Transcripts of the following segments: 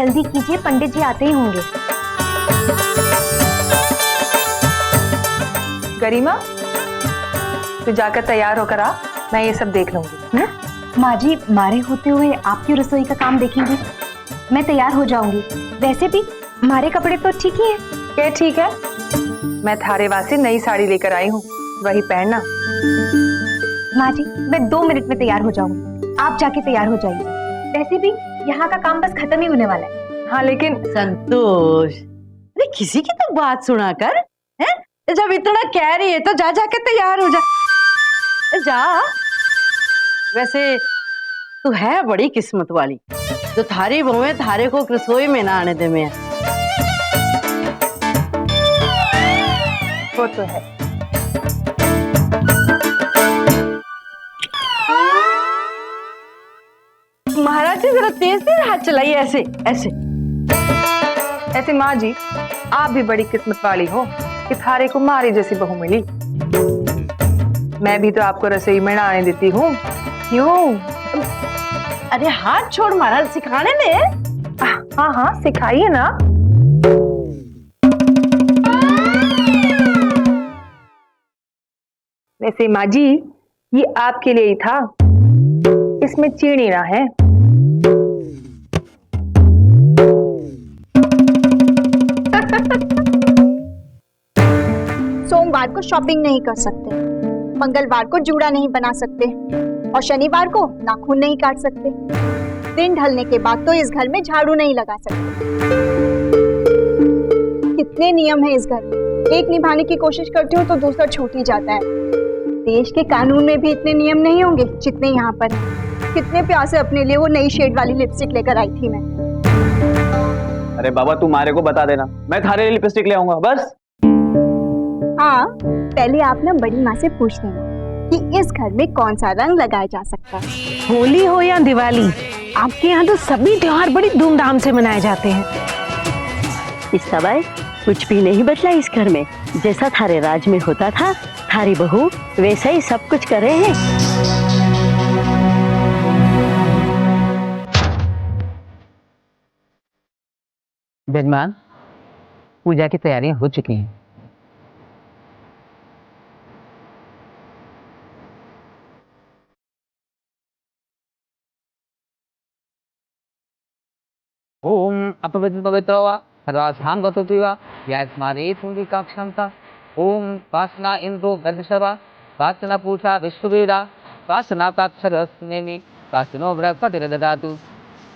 जल्दी कीजिए, पंडित जी आते ही होंगे। गरिमा, तू जाकर तैयार होकर आ, मैं ये सब देख लूंगी। माँ जी, मारे होते हुए आपकी रसोई का काम देखेंगी, मैं तैयार हो जाऊंगी। वैसे भी हमारे कपड़े तो ठीक ही है। क्या ठीक है? मैं थारे वासी नई साड़ी लेकर आई हूँ, वही पहनना। माँ जी, मैं 2 मिनट में तैयार हो जाऊंगी, आप जाके तैयार हो जाइए। वैसे भी यहाँ का काम बस खत्म ही होने वाला है। हाँ लेकिन संतोष, अरे किसी की तो बात सुना कर, हैं? जब इतना कह रही है तो जा जाके तैयार हो जा। जा। वैसे तू है बड़ी किस्मत वाली जो थारी बहुएं थारे को रसोई में ना आने दे में। वो तो है। महाराज जी जरा तेज तेज हाथ चलाइए, ऐसे ऐसे ऐसे। माँ जी, आप भी बड़ी किस्मत वाली हो कि थारे को मारी जैसी बहू मिली। मैं भी तो आपको रसोई में ना आने देती हूँ। क्यों? अरे हाथ छोड़ महाराज, सिखाने दे। हाँ हाँ, सिखाइए ना। वैसे माँ जी, ये आपके लिए ही था, इसमें चीनी ना है। सोमवार को शॉपिंग नहीं कर सकते, मंगलवार को जूड़ा नहीं बना सकते और शनिवार को नाखून नहीं काट सकते। दिन ढलने के बाद तो इस घर में झाड़ू नहीं लगा सकते। कितने नियम है इस घर में, एक निभाने की कोशिश करती हूँ तो दूसरा छूट ही जाता है। देश के कानून में भी इतने नियम नहीं होंगे जितने यहाँ पर हैं। कितने प्यार से अपने लिए वो नई शेड वाली लिपस्टिक लेकर आई थी मैं। अरे बाबा, तू मारे को बता देना, मैं थारे लिए लिपस्टिक ले आऊंगा बस। हाँ, पहले आप ना बड़ी माँ से पूछ लेना कि इस घर में कौन सा रंग लगाया जा सकता है। होली हो या दिवाली, आपके यहाँ तो सभी त्योहार बड़ी धूमधाम से मनाए जाते हैं। इस समय कुछ भी नहीं बदला इस घर में। जैसा थारे राज में होता था, थारी बहू वैसा ही सब कुछ कर रहे हैं। जजमान, पूजा की तैयारियां हो चुकी हैं। ओम अपवित्र वा सर्वासां गतोति वा यस्मारे पुंडिका क्षमता। ओम वासना इंद्रो गदशवा वासना पूषा विश्ववेदा वासना ताक्षरस्नेमि वासनो बृहस्पतिर्दधातु।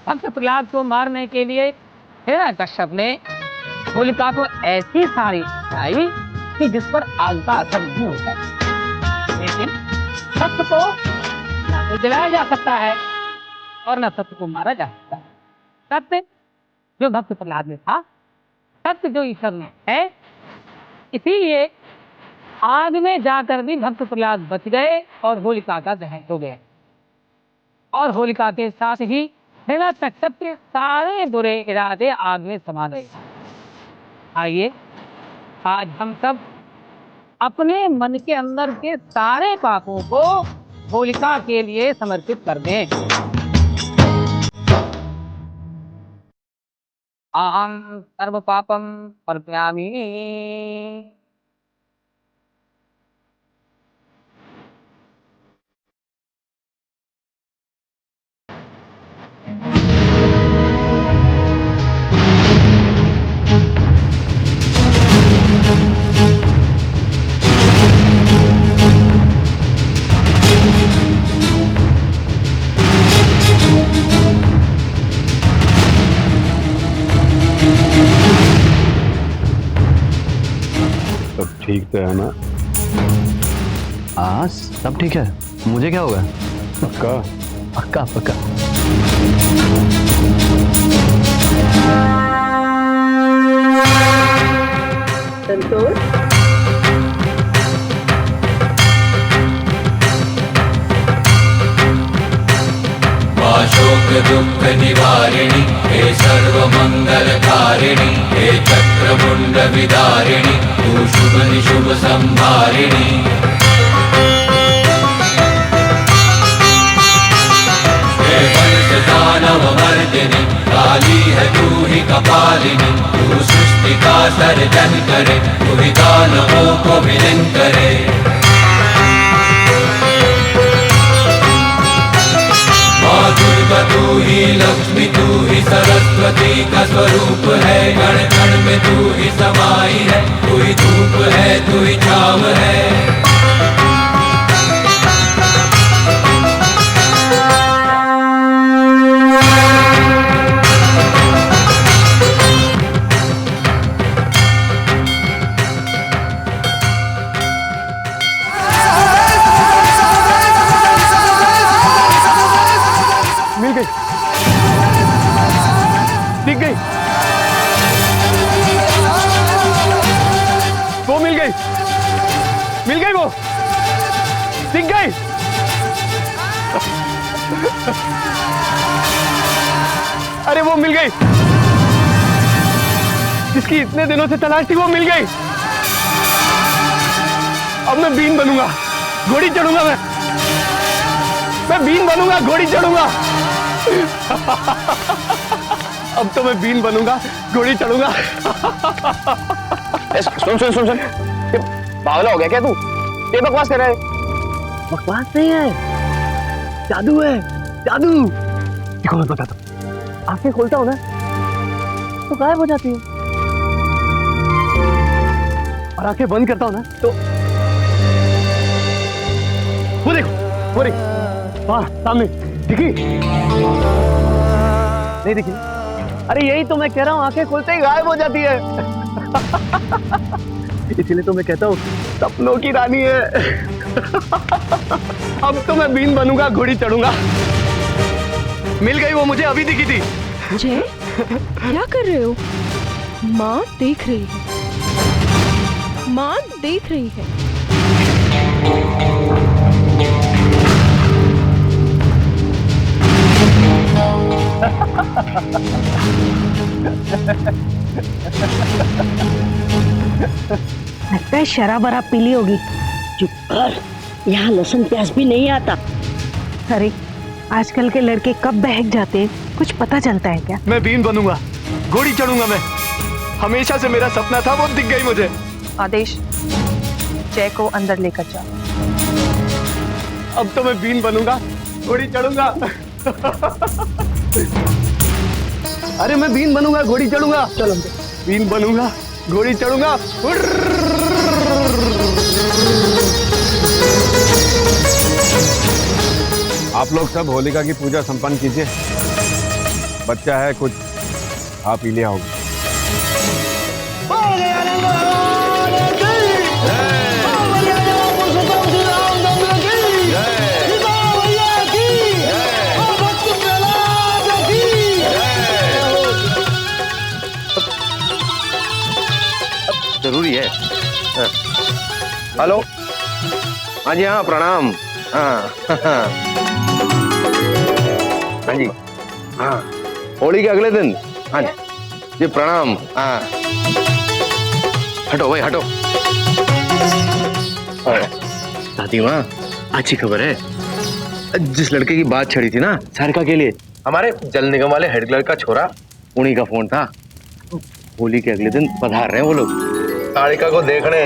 भक्त प्रहलाद को मारने के लिए हिरण्यकश्यप ने होलिका को ऐसी साड़ी आई कि जिस पर आग का असर नहीं होता, लेकिन सत्य को न तो जलाया जा सकता है और न सत्य को मारा जा सकता है। सत्य जो भक्त प्रहलाद में था, सत्य जो ईश्वर में है, इसीलिए आग में जाकर भी भक्त प्रहलाद बच गए और होलिका का दहन हो गया। और होलिका के साथ ही हिरण्यकश्यप के सारे बुरे इरादे आग में समा गए। आइए आज हम सब अपने मन के अंदर के सारे पापों को होलिका के लिए समर्पित कर दें। अहं सर्व पापम पर्पयामि। ठीक तो है ना? हाँ सब ठीक है। मुझे क्या होगा? पक्का? पक्का पक्का। संतोष, शोक दुख निवारिणी हे सर्वमंगलकारिणी हे चक्रमुंड विदारिणी तू शुभ निशुभ संहारिणी। हे वंश दानव मर्दिनी काली है तू ही कपालिनी, तू सृष्टि का सर्जन करे, तू ही दानवों को विलीन करे। माँ दुर्गा तू ही लक्ष्मी, तू ही सरस्वती का स्वरूप है, कण कण में तू ही समाई है, तू ही धूप है, तू ही छाव है। मिल गई, दिख गई, वो मिल गई, मिल गई, वो दिख गई। अरे वो मिल गई, जिसकी इतने दिनों से तलाश थी, वो मिल गई। अब मैं बीन बनूंगा, घोड़ी चढ़ूंगा, मैं बीन बनूंगा, घोड़ी चढ़ूंगा। अब तो मैं बीन बनूंगा, घोड़ी चढ़ूंगा। सुन सुन सुन सुन, ये पागल हो गया क्या तू? ये बकवास कर रहा है? बकवास नहीं है, जादू है, जादू। देखो मैं बताता हूँ, आंखें खोलता हूँ ना तो गायब हो जाती है, और आंखें बंद करता हूँ ना तो वो देखो, वो देखो वहाँ सामने दिखी? नहीं दिखी? अरे यही तो मैं कह रहा हूँ, आंखें खोलते ही गायब हो जाती है। इसीलिए तो मैं कहता हूँ सपनों की रानी है। अब तो मैं बीन बनूंगा, घोड़ी चढ़ूंगा। मिल गई वो, मुझे अभी दिखी थी। जय, क्या कर रहे हो? माँ देख रही है, माँ देख रही है। लगता है शराब वराब पी ली होगी। चुप कर, यहाँ लहसुन प्याज भी नहीं आता। अरे आजकल के लड़के कब बहक जाते हैं, कुछ पता चलता है क्या? मैं बीन बनूंगा, घोड़ी चढ़ूंगा। मैं हमेशा से मेरा सपना था, वो दिख गई मुझे। आदेश, जय को अंदर लेकर जाओ। अब तो मैं बीन बनूंगा, घोड़ी चढ़ूंगा। अरे मैं बीन बनूंगा, घोड़ी चढ़ूंगा। चलो बीन बनूंगा, घोड़ी चढ़ूंगा। आप लोग सब होलिका की पूजा संपन्न कीजिए। बच्चा है कुछ आप ही ले आओगे। जरूरी है। हेलो, हाँ जी, हाँ प्रणाम। हाँ हाँ जी, हाँ होली के अगले दिन। हाँ जी प्रणाम। हाँ हटो भाई हटो। दादी माँ, अच्छी खबर है। जिस लड़के की बात छड़ी थी ना सारिका के लिए, हमारे जल निगम वाले हेड क्लर्क का छोरा, उन्हीं का फोन था। होली के अगले दिन पधार रहे हैं वो लोग सारिका को देखने।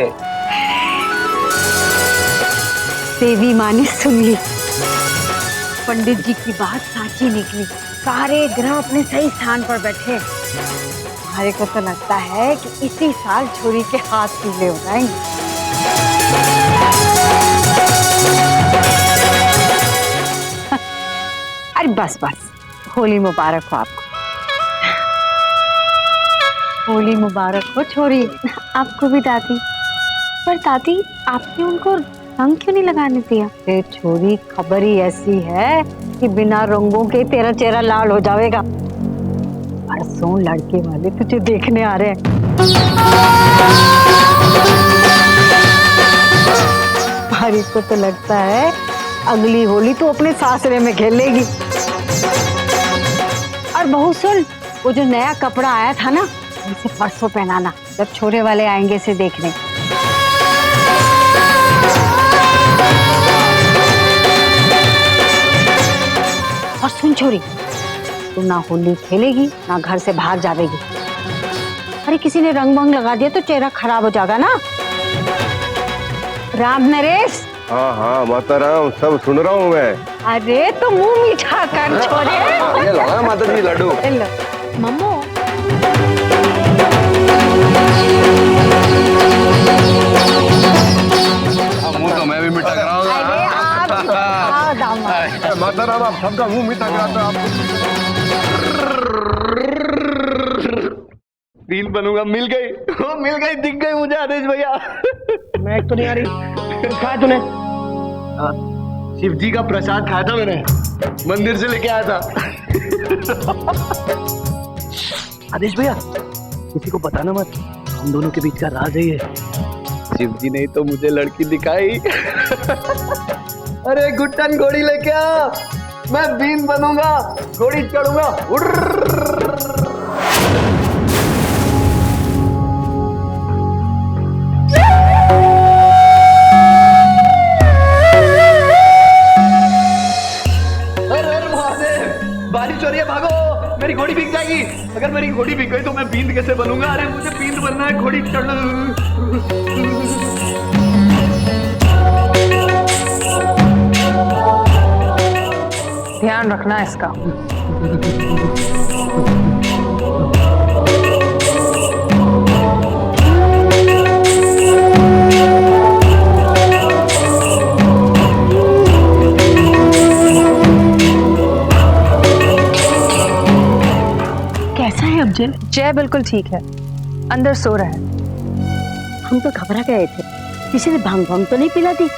देवी माँ ने सुन ली, पंडित जी की बात साची निकली। सारे ग्रह अपने सही स्थान पर बैठे। हमारे को तो लगता है कि इसी साल छोरी के हाथ पीले हो जाएंगे। अरे बस बस, होली मुबारक हो आपको। होली मुबारक हो छोरी। आपको भी दादी। पर दादी, आपने उनको रंग क्यों नहीं लगाने दिया? छोरी, खबर ही ऐसी है कि बिना रंगों के तेरा चेहरा लाल हो जाएगा। परसों लड़के वाले तुझे देखने आ रहे हैं। हमारी को तो लगता है अगली होली तो अपने सासरे में खेलेगी। और बहू सुन, वो जो नया कपड़ा आया था ना, इसे परसों पहनाना जब छोरे वाले आएंगे इसे देखने। और सुन छोरी, तू ना होली खेलेगी ना घर से बाहर जावेगी। अरे किसी ने रंग वंग लगा दिया तो चेहरा खराब हो जाएगा ना। राम नरेश। हाँ हाँ माता राम, सब सुन रहा हूँ मैं। अरे तो मुंह मीठा कर छोड़े। ये लो ना माता जी लड्डू। मम्मो मुंह तो मैं भी मीठा कराऊंगा। अरे आप दामाद। माता राम, आप सबका मुंह मीठा कराते हो आप। रील बनूंगा, मिल गई, वो मिल गई, दिख गई मुझे आदेश भैया। मैं तो नहीं आ रही। खाया तूने? शिव जी का प्रसाद खाया था मैंने, मंदिर से लेके आया था। आदेश भैया किसी को बताना मत, हम दोनों के बीच का राज है ये। शिव जी ने तो मुझे लड़की दिखाई। अरे गुट्टन घोड़ी लेके आ, मैं बीन बनूंगा, घोड़ी चढ़ूंगा। बारिश हो रही है, भागो, मेरी घोड़ी भीग जाएगी। अगर मेरी घोड़ी भीग गई तो मैं बींद कैसे बनूंगा? अरे मुझे बींद बनना है, घोड़ी चढ़ना। ध्यान रखना इसका। जय बिल्कुल ठीक है, अंदर सो रहा है। हम तो घबरा गए थे, किसी ने भांग भांग तो नहीं पिला दी?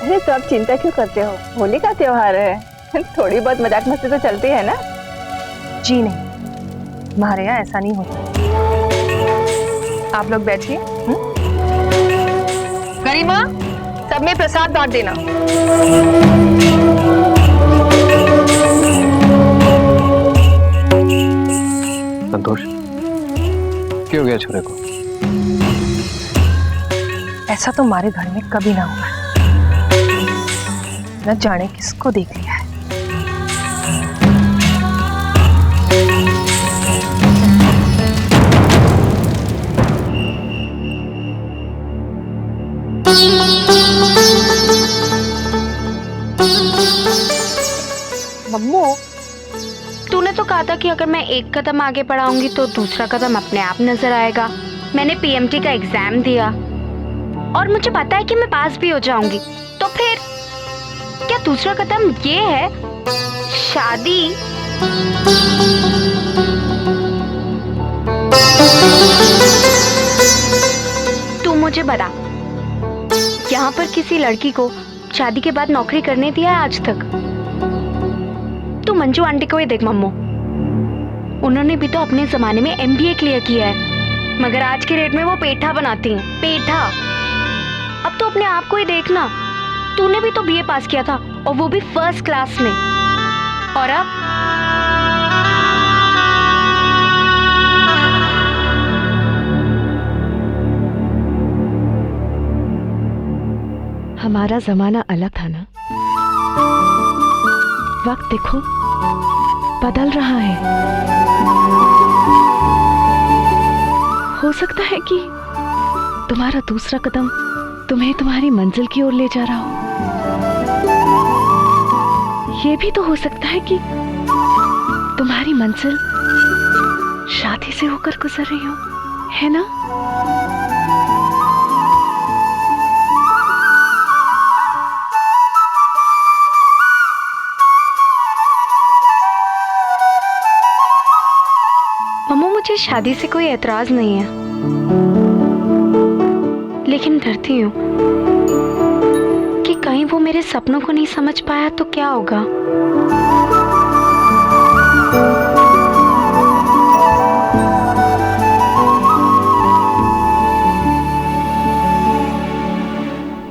अरे तो आप चिंता क्यों करते हो, होली का त्योहार है, थोड़ी बहुत मजाक मस्ती तो चलती है ना। जी नहीं, हमारे यहाँ ऐसा नहीं होता। आप लोग बैठिए। गरिमा, सब में प्रसाद बांट देना। संतोष, क्यों गया छोरे को? ऐसा तो हमारे घर में कभी ना हुआ, न जाने किसको देख लिया है। मम्मू, तूने तो कहा था कि अगर मैं एक कदम आगे बढ़ाऊंगी तो दूसरा कदम अपने आप नजर आएगा। मैंने पीएमटी का एग्जाम दिया और मुझे पता है कि मैं पास भी हो जाऊंगी। तो फिर क्या दूसरा कदम ये है शादी? तू मुझे बता, यहाँ पर किसी लड़की को शादी के बाद नौकरी करने दिया है आज तक? तू मंजू आंटी को ही देख मम्मू, उन्होंने भी तो अपने जमाने में MBA क्लियर किया है, मगर आज के रेट में वो पेठा बनाती हैं, पेठा। अब तो अपने आप को ही देखना, तूने भी तो BA पास किया था और वो भी फर्स्ट क्लास में, और अब हमारा जमाना अलग था ना। वक्त देखो बदल रहा है। हो सकता है कि तुम्हारा दूसरा कदम तुम्हें तुम्हारी मंजिल की ओर ले जा रहा हो। ये भी तो हो सकता है कि तुम्हारी मंजिल शादी से होकर गुजर रही हो, है ना? मुझे शादी से कोई एतराज नहीं है, लेकिन डरती हूँ कि कहीं वो मेरे सपनों को नहीं समझ पाया तो क्या होगा।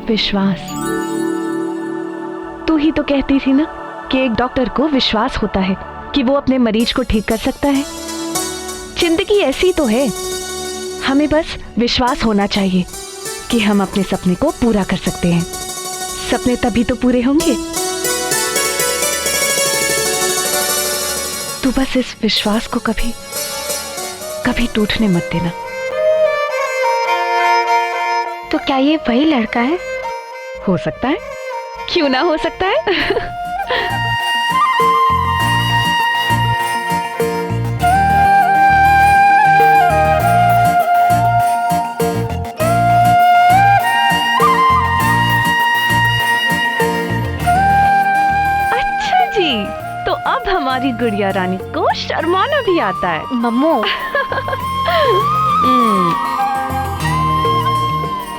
विश्वास, तू ही तो कहती थी ना कि एक डॉक्टर को विश्वास होता है कि वो अपने मरीज को ठीक कर सकता है। जिंदगी ऐसी तो है, हमें बस विश्वास होना चाहिए कि हम अपने सपने को पूरा कर सकते हैं। सपने तभी तो पूरे होंगे। तू बस इस विश्वास को कभी कभी टूटने मत देना। तो क्या ये वही लड़का है? हो सकता है, क्यों ना हो सकता है। अच्छा जी, तो अब हमारी गुड़िया रानी को शर्माना भी आता है। मम्मू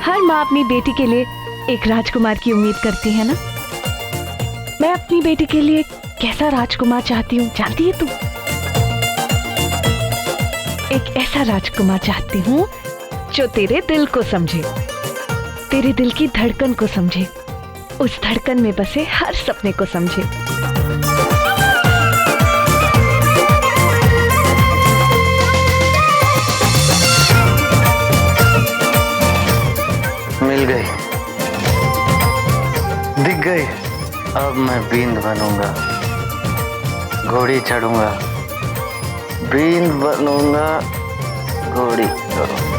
हर माँ अपनी बेटी के लिए एक राजकुमार की उम्मीद करती है ना। मैं अपनी बेटी के लिए कैसा राजकुमार चाहती हूँ जानती है तू? एक ऐसा राजकुमार चाहती हूँ जो तेरे दिल को समझे, तेरे दिल की धड़कन को समझे, उस धड़कन में बसे हर सपने को समझे। मिल गई, दिख गई। अब मैं बींद बनूंगा, घोड़ी चढ़ूंगा, बींद बनूंगा, घोड़ी चढ़ूंगा।